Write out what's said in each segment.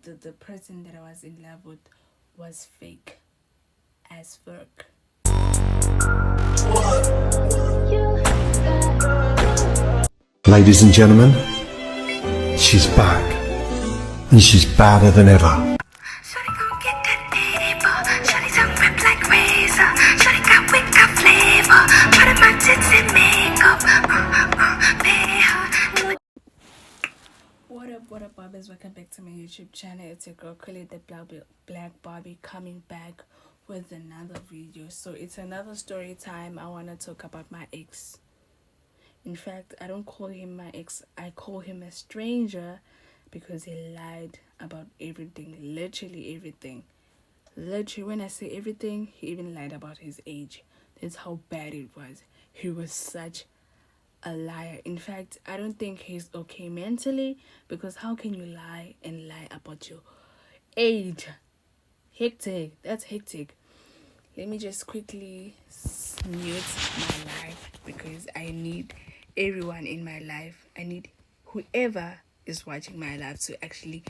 the person that I was in love with was fake as fuck. Ladies and gentlemen, she's back, and she's badder than ever. Shawty gon' get that paper. Shawty tongue whip like razor. Shawty got wick, got flavor. Part of my tits and makeup. Pay her. What up, Barbies? Welcome back to my YouTube channel. It's your girl, Kelly, the Black Barbie, coming back with another video. So it's another story time. I want to talk about my ex. In fact, I don't call him my ex. I call him a stranger because he lied about everything. Literally everything. Literally, when I say everything, he even lied about his age. That's how bad it was. He was such a liar. In fact, I don't think he's okay mentally, because how can you lie and lie about your age? Hectic. That's hectic. Let me just quickly mute my life because I need everyone in my life. I need whoever is watching my life to actually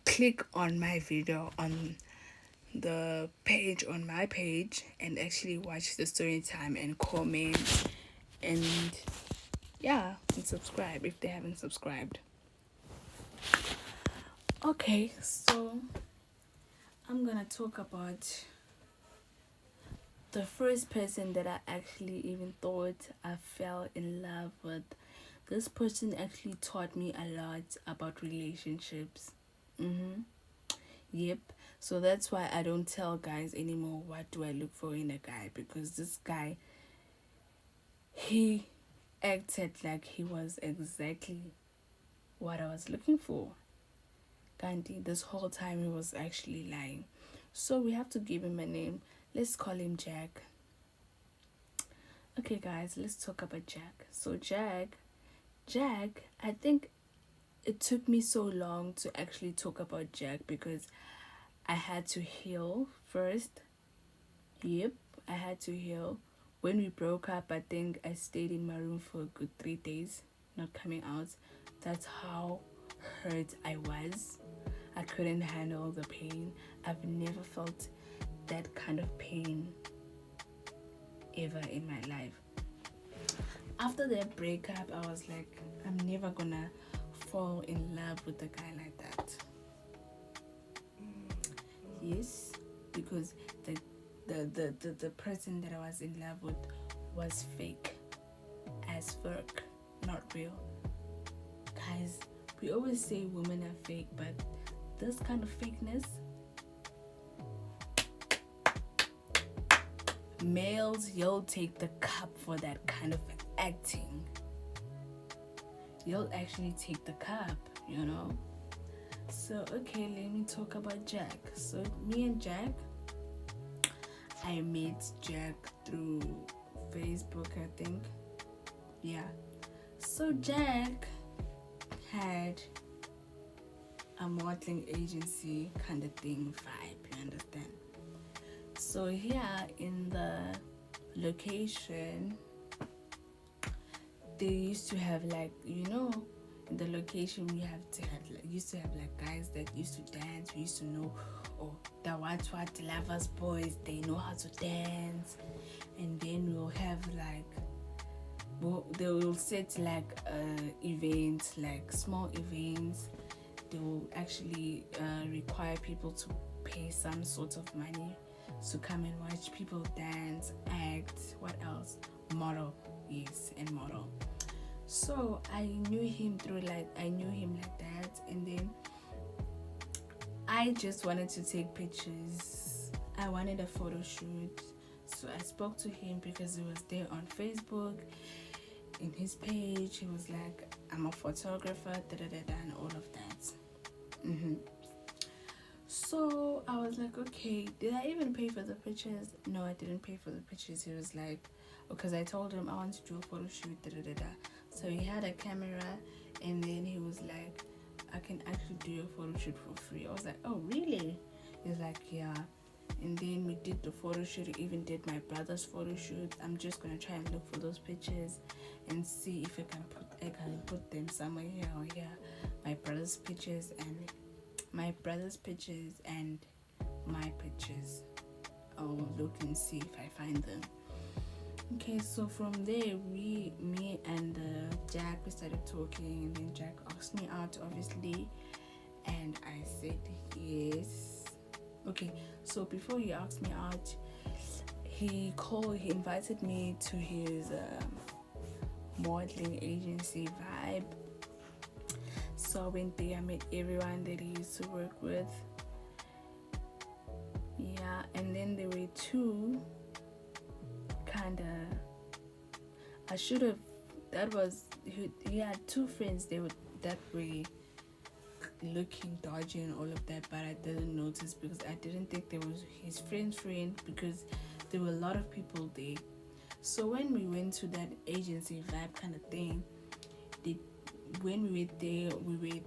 click on my video on the page, on my page, and actually watch the story time and comment and yeah, and subscribe if they haven't subscribed. Okay, so I'm gonna talk about the first person that I actually even thought I fell in love with. This person actually taught me a lot about relationships. Yep. So that's why I don't tell guys anymore what do I look for in a guy, because this guy, he acted like he was exactly what I was looking for. Gandhi, this whole time he was actually lying. So we have to give him a name. Let's call him Jack. Okay guys, let's talk about Jack. So Jack, I think it took me so long to actually talk about Jack because I had to heal first. Yep, I had to heal. When we broke up, I think I stayed in my room for a good 3 days, not coming out. That's how hurt I was. I couldn't handle the pain. I've never felt that kind of pain ever in my life. After that breakup, I was like, I'm never gonna fall in love with a guy like that. Yes, because the person that I was in love with was fake as fuck, not real. Guys, we always say women are fake, but this kind of fakeness, males, you'll take the cup for that kind of acting. You'll actually take the cup, you know. So okay, let me talk about Jack. So me and Jack, I met Jack through Facebook, I think. Yeah. So Jack had a modeling agency kind of thing vibe, you understand? So here in the location, they used to have like, you know, in the location we used to have like guys that used to dance. We used to know, oh, the what lovers boys, they know how to dance. And then we'll have like, they will set like events, like small events. They will actually require people to pay some sort of money to come and watch people dance, act, what else? Model, yes, and model. So I knew him like that, and then I just wanted to take pictures. I wanted a photo shoot. So I spoke to him because he was there on Facebook. In his page, he was like, I'm a photographer, and all of that. So I was like, okay, did I even pay for the pictures? No, I didn't pay for the pictures. He was like, because I told him I want to do a photo shoot, So he had a camera, and then he was like, I can actually do a photo shoot for free. I was like, oh, really? He's like, yeah. And then we did the photo shoot. We even did my brother's photo shoot. I'm just gonna try and look for those pictures and see if I can put them somewhere here or here. My brother's pictures and my brother's pictures and my pictures. I'll look and see if I find them. Okay, so from there, me and Jack, we started talking, and then Jack asked me out, obviously, and I said yes. Okay, so before he asked me out, he invited me to his modeling agency Vibe. So I went there, I met everyone that he used to work with. Yeah, and then there were two I should have, that was, he had two friends that were looking dodgy and all of that, but I didn't notice because I didn't think there was his friend because there were a lot of people there. So when we went to that agency Vibe kind of thing, when we were there,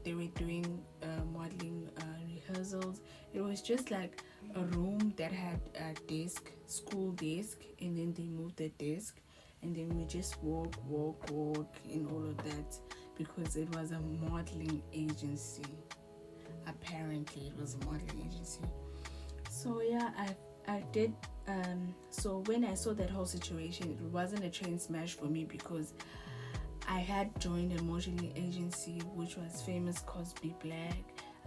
they were doing modeling rehearsals. It was just like a room that had a desk, school desk, and then they moved the desk, and then we just walk, and all of that, because it was a modeling agency. Apparently, it was a modeling agency. So yeah, I did. So when I saw that whole situation, it wasn't a train smash for me because I had joined a modeling agency which was Famous Cosby Black.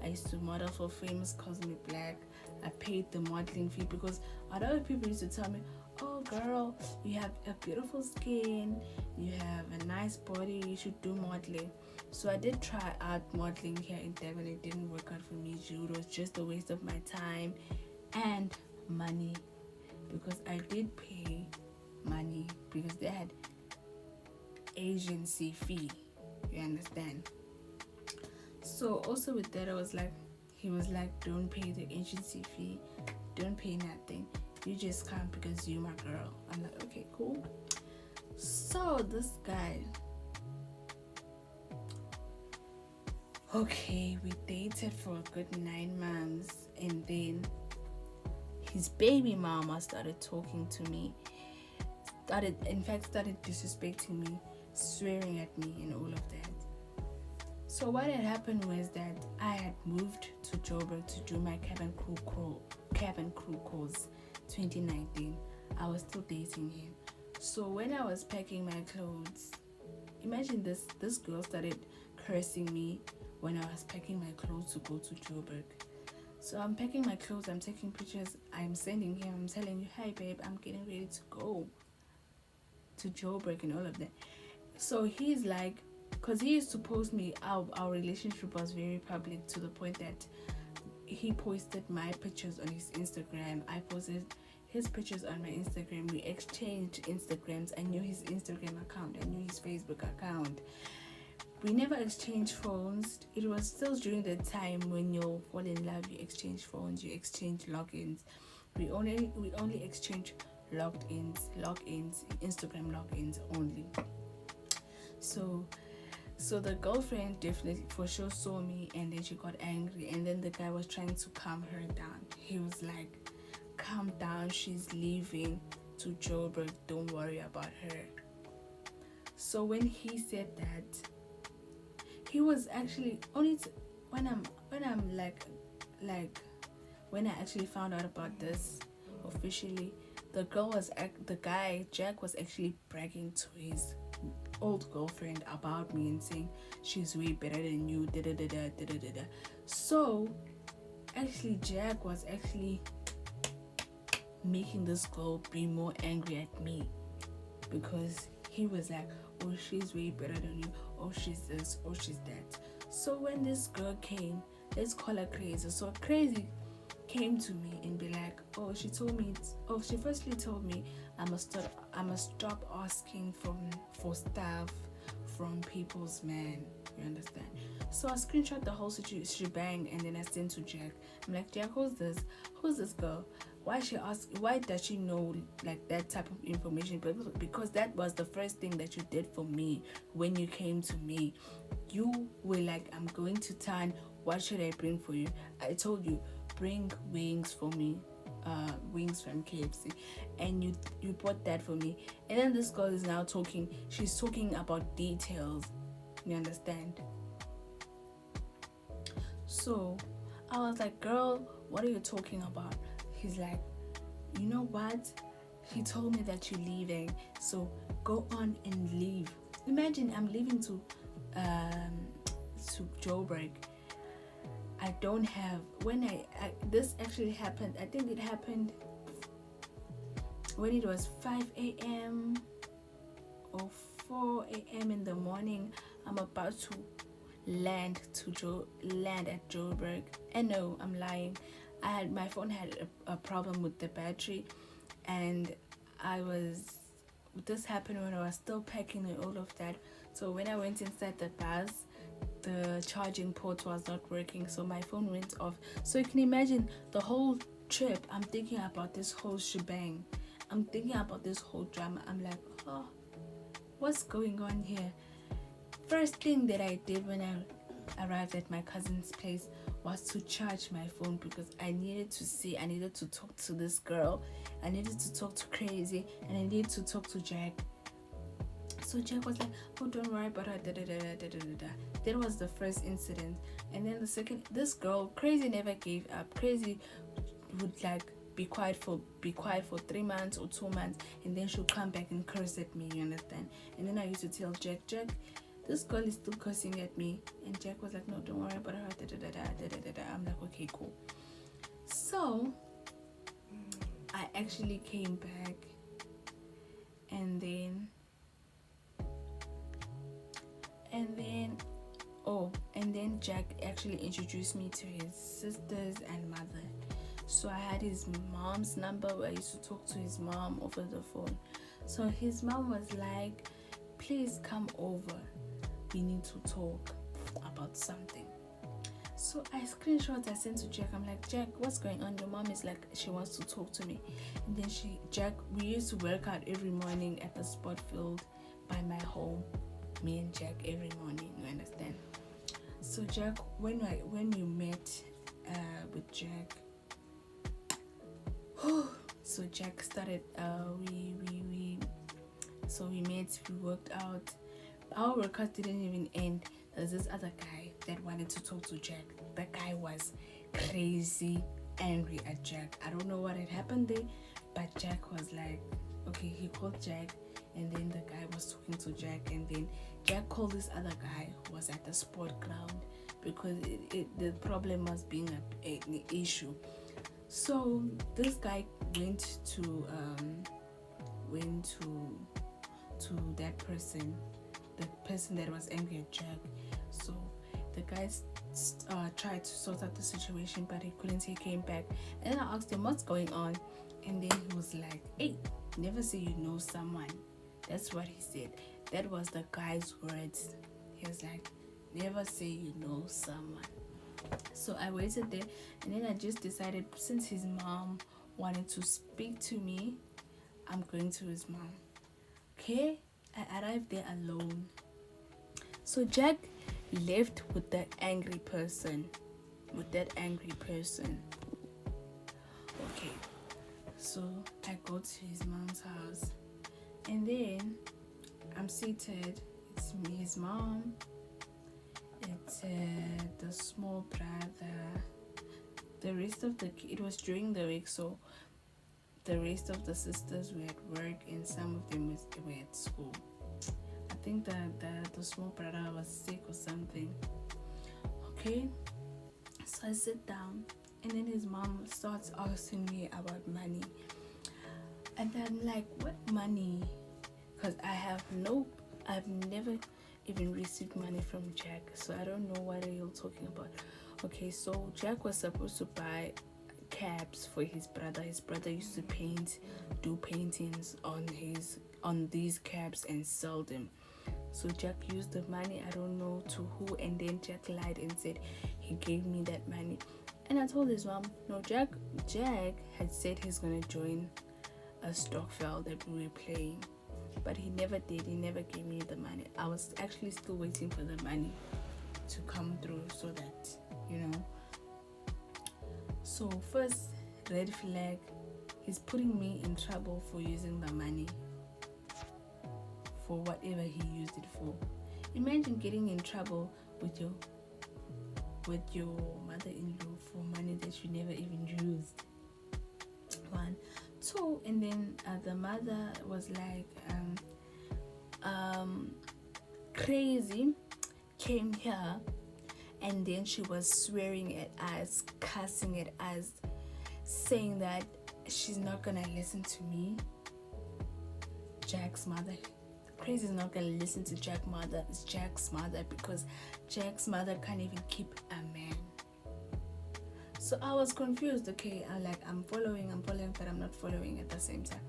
I used to model for Famous Cosby Black. I paid the modeling fee because a lot of people used to tell me, oh girl, you have a beautiful skin, you have a nice body, you should do modeling. So I did try out modeling here in Devon. It didn't work out for me. It was just a waste of my time and money, because I did pay money because they had agency fee, you understand. So also with that, he was like, don't pay the agency fee, don't pay nothing, you just come because you my girl. I'm like, okay, cool. So this guy, okay, we dated for a good 9 months, and then his baby mama started talking to me, started disrespecting me, swearing at me and all of that. So what had happened was that I had moved to Joburg to do my cabin crew course 2019. I was still dating him. So when I was packing my clothes, imagine this girl started cursing me when I was packing my clothes to go to Joburg. So I'm packing my clothes, I'm taking pictures, I'm sending him, I'm telling you, hi babe, I'm getting ready to go to Joburg and all of that. So he's like, because he used to post me, our relationship was very public to the point that he posted my pictures on his Instagram, I posted his pictures on my Instagram, we exchanged Instagrams. I knew his Instagram account, I knew his Facebook account. We never exchanged phones. It was still during the time when you fall in love, you exchange phones, you exchange logins. We only exchange logins, Instagram logins only. So the girlfriend definitely for sure saw me, and then she got angry, and then the guy was trying to calm her down. He was like, calm down, she's leaving to Joburg, don't worry about her. So when he said that, he was actually only when I actually found out about this officially, the guy Jack was actually bragging to his old girlfriend about me and saying she's way better than you, da da da da da da da. So actually Jack was actually making this girl be more angry at me, because he was like, oh, she's way better than you, oh, she's this, oh, she's that. So when this girl came, let's call her Crazy. So Crazy came to me and be like, oh, she firstly told me I must stop asking for stuff from people's man, you understand. So I screenshot the whole shebang, and then I sent to Jack. I'm like, Jack, who's this girl? Why does she know like that type of information? Because that was the first thing that you did for me when you came to me. You were like, I'm going to town, what should I bring for you? I told you, bring wings for me, wings from KFC, and you bought that for me. And then this girl is now she's talking about details, you understand. So I was like, girl, what are you talking about? He's like, you know what? He told me that you're leaving, so go on and leave. Imagine I'm leaving to Joburg. I don't have, when I this actually happened, I think it happened when it was 5 a.m. or 4 a.m. in the morning. I'm about to land at Joburg. And no, I'm lying. My phone had a problem with the battery, and this happened when I was still packing and all of that. So when I went inside the bus, the charging port was not working, so my phone went off. So you can imagine the whole trip, I'm thinking about this whole shebang. I'm thinking about this whole drama. I'm like, oh, what's going on here? First thing that I did when I arrived at my cousin's place was to charge my phone, because I needed to talk to this girl. I needed to talk to Crazy, and I needed to talk to Jack. So Jack was like, oh, don't worry about her, That was the first incident. And then the second, this girl, Crazy, never gave up. Crazy would like be quiet for 3 months or 2 months, and then she'll come back and curse at me, you understand? And then I used to tell Jack, this girl is still cursing at me. And Jack was like, no, don't worry about her, I'm like, okay, cool. So I actually came back, and then Jack actually introduced me to his sisters and mother. So I had his mom's number, where I used to talk to his mom over the phone. So his mom was like, please come over, we need to talk about something. So I screenshot, I sent to Jack. I'm like, Jack, what's going on? Your mom is like, she wants to talk to me. And then we used to work out every morning at the sport field by my home, me and Jack, every morning, you understand? So Jack, when we met with Jack, so Jack started, we met, we worked out. Our workout didn't even end. There's this other guy that wanted to talk to Jack. That guy was crazy angry at Jack. I don't know what had happened there, but Jack was like, okay, he called Jack, and then the guy was talking to Jack, and then Jack called this other guy who was at the sport ground, because the problem was being an issue. So this guy went to that person, the person that was angry at Jack. So the guys tried to sort out the situation, but he couldn't. He came back, and then I asked him what's going on, and then he was like, hey, never say you know someone. That's what he said. That was the guy's words. He was like, never say you know someone. So I waited there, and then I just decided, since his mom wanted to speak to me, I'm going to his mom. Okay, I arrived there alone. So Jack left with that angry person. Okay, so I go to his mom's house, and then I'm seated. It's me, his mom. It's the small brother. The rest of it was during the week, so the rest of the sisters were at work, and some of them were at school. I think the small brother was sick or something. Okay, so I sit down, and then his mom starts asking me about money, and I'm like, what money? Because I've never even received money from Jack, so I don't know what are you talking about. Okay, so Jack was supposed to buy cabs for his brother. His brother used to do paintings on these cabs and sell them. So Jack used the money, I don't know to who, and then Jack lied and said he gave me that money. And I told his mom, no, Jack had said he's gonna join a Stockfell that we were playing, but he never did. He never gave me the money. I was actually still waiting for the money to come through, so that, you know. So first red flag, he's putting me in trouble for using the money for whatever he used it for. Imagine getting in trouble with your with your mother-in-law for money that you never even used. One, two, and then the mother was like, crazy came here, and then she was swearing at us, cussing at us, saying that she's not gonna listen to me. Jack's mother, Crazy is not gonna listen to Jack's mother, because Jack's mother can't even keep a man. So I was confused. Okay, I'm following, but I'm not following at the same time.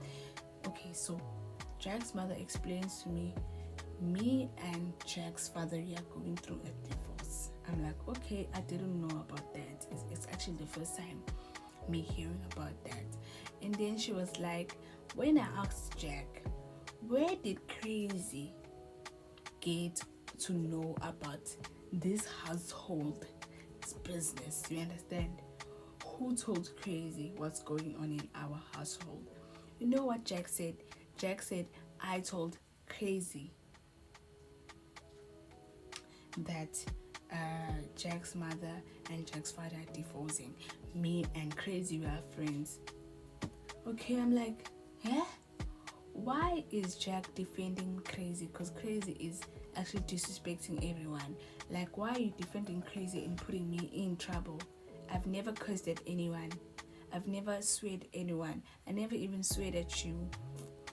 Okay, so Jack's mother explains to me and Jack's father are going through a divorce. I'm like, okay, I didn't know about that. It's actually the first time me hearing about that. And then she was like, when I asked Jack, where did Crazy get to know about this household business? You understand? Who told Crazy what's going on in our household? You know what Jack said? Jack said, I told Crazy that Jack's mother and Jack's father are divorcing. Me and Crazy were friends. Okay, I'm like, huh? Why is Jack defending Crazy? Because Crazy is actually disrespecting everyone. Like, why are you defending Crazy and putting me in trouble? I've never cursed at anyone. I've never sweared anyone. I never even sweared at you.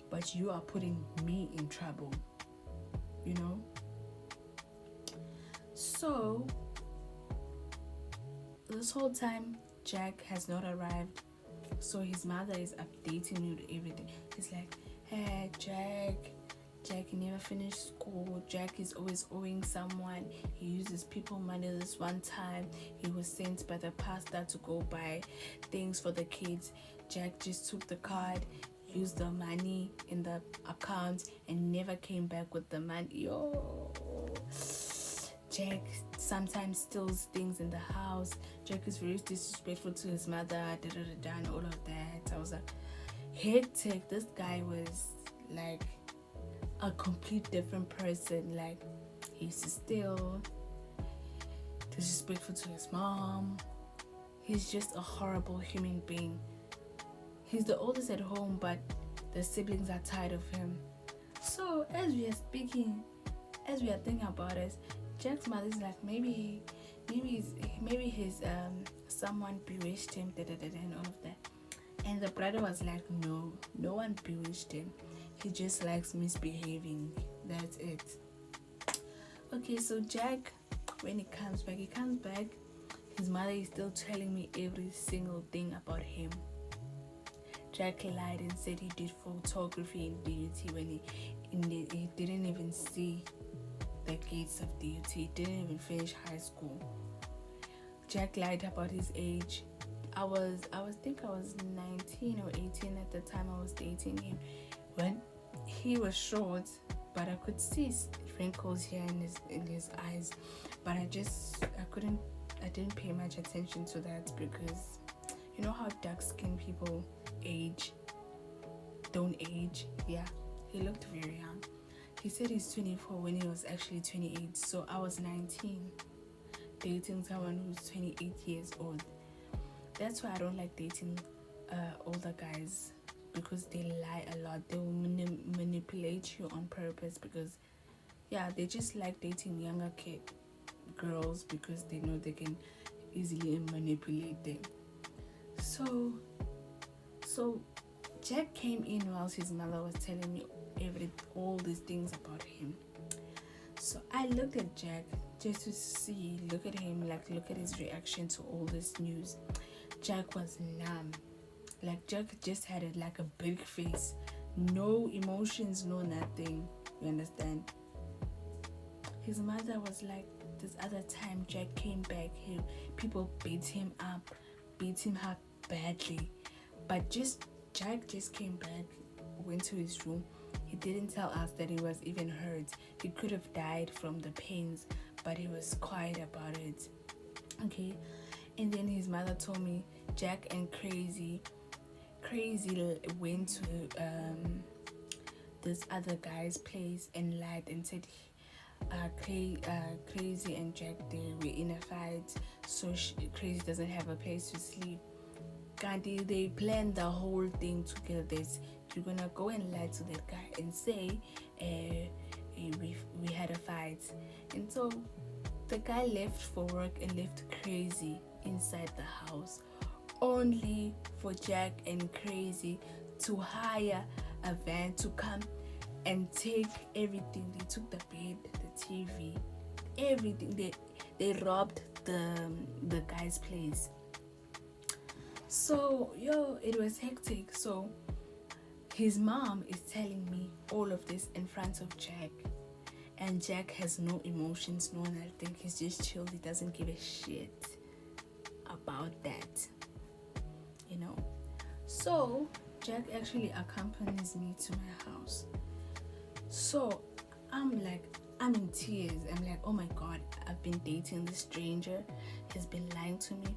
But you are putting me in trouble. You know? So, this whole time, Jack has not arrived. So his mother is updating me with everything. He's like, hey, Jack never finished school. Jack is always owing someone. He uses people money. This one time, he was sent by the pastor to go buy things for the kids. Jack just took the card, used the money in the account, and never came back with the money. Yo, Jack sometimes steals things in the house. Jack is very disrespectful to his mother, and all of that. I was like, hectic. This guy was like a complete different person. Like, he used to steal, disrespectful to his mom. He's just a horrible human being. He's the oldest at home, but the siblings are tired of him. So as we are thinking about it, Jack's mother is like, maybe his someone bewitched him, and all of that. And the brother was like, no one bewitched him. He just likes misbehaving. That's it. Okay, so Jack, when he comes back, his mother is still telling me every single thing about him. Jack lied and said he did photography in DUT when he didn't even see the gates of DUT. He didn't even finish high school. Jack lied about his age. I think I was 19 or 18 at the time I was dating him. When he was short, but I could see wrinkles here in his eyes. But I didn't pay much attention to that, because you know how dark-skinned people don't age. Yeah, he looked very young. He said he's 24 when he was actually 28. So I was 19 dating someone who's 28 years old. That's why I don't like dating older guys, because they lie a lot. They will manipulate you on purpose, because they just like dating younger girls, because they know they can easily manipulate them. So Jack came in while his mother was telling me all these things about him. So I looked at Jack just to look at him, look at his reaction to all this news. Jack was numb. Like, Jack just had a big face, no emotions, no nothing. You understand? His mother was like, this other time Jack came back, people beat him up badly. But Jack just came back, went to his room. He didn't tell us that he was even hurt. He could have died from the pains, but he was quiet about it. Okay, and then his mother told me Jack and Crazy went to this other guy's place and lied and said Crazy and Jack, they were in a fight, so Crazy doesn't have a place to sleep. Gandhi, they planned the whole thing together. That you're gonna go and lie to that guy and say, we had a fight, and so the guy left for work and left Crazy inside the house, only for Jack and Crazy to hire a van to come and take everything. They took the bed, the TV, everything. They robbed the guy's place. So it was hectic. So his mom is telling me all of this in front of Jack, and Jack has no emotions, no nothing. He's just chilled. He doesn't give a shit about that, you know. So Jack actually accompanies me to my house. So I'm in tears. I'm like, oh my god, I've been dating this stranger. He's been lying to me.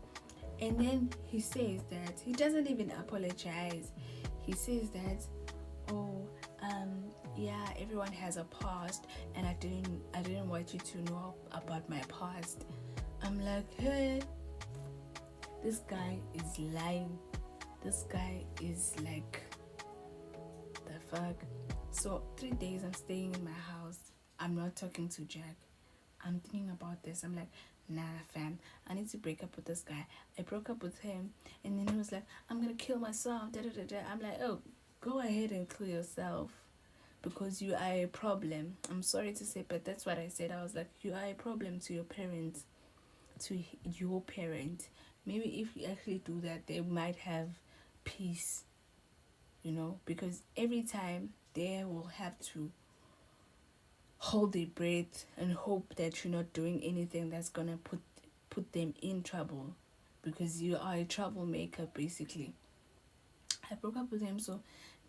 And then he says that he doesn't even apologize. He says that, oh, yeah, everyone has a past, and I didn't want you to know about my past. I'm like, hey, this guy is lying. This guy is like, the fuck. So 3 days I'm staying in my house. I'm not talking to Jack. I'm thinking about this. I'm like, nah, fam, I need to break up with this guy. I broke up with him, and then he was like, I'm gonna kill myself. Da, da, da, da. I'm like, oh, go ahead and kill yourself, because you are a problem. I'm sorry to say, but that's what I said. I was like, you are a problem to your parents, to your parent. Maybe if you actually do that, they might have peace, because every time they will have to hold their breath and hope that you're not doing anything that's gonna put them in trouble, because you are a troublemaker basically. I broke up with him, so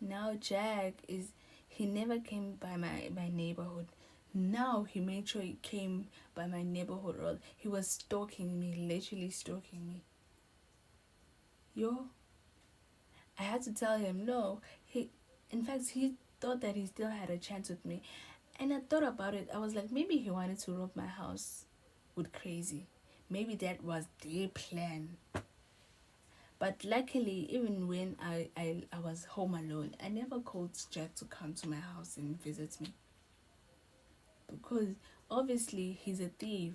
now Jack he never came by my neighborhood. Now he made sure he came by my neighborhood, or he was stalking me, literally stalking me. I had to tell him no. In fact, he thought that he still had a chance with me. And I thought about it. I was like, maybe he wanted to rob my house with Crazy. Maybe that was their plan. But luckily, even when I was home alone, I never called Jack to come to my house and visit me. Because obviously he's a thief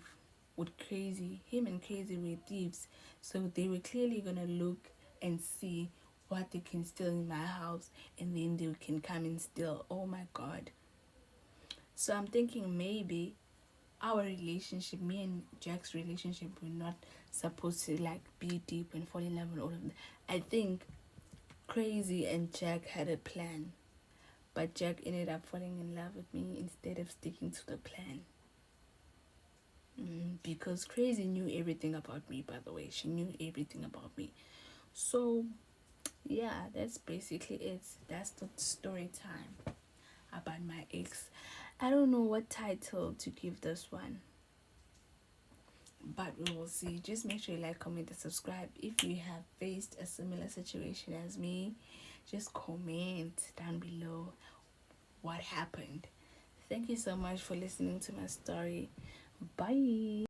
with Crazy. Him and Crazy were thieves. So they were clearly going to look and see what they can steal in my house, and then they can come and steal. Oh my god. So I'm thinking maybe our relationship, me and Jack's relationship, were not supposed to be deep and fall in love and all of that. I think Crazy and Jack had a plan, but Jack ended up falling in love with me instead of sticking to the plan. Because Crazy knew everything about me, by the way. She knew everything about me. So yeah, that's basically it. That's the story time about my ex. I don't know what title to give this one, but we will see. Just make sure you like, comment, and subscribe. If you have faced a similar situation as me, just comment down below what happened. Thank you so much for listening to my story. Bye.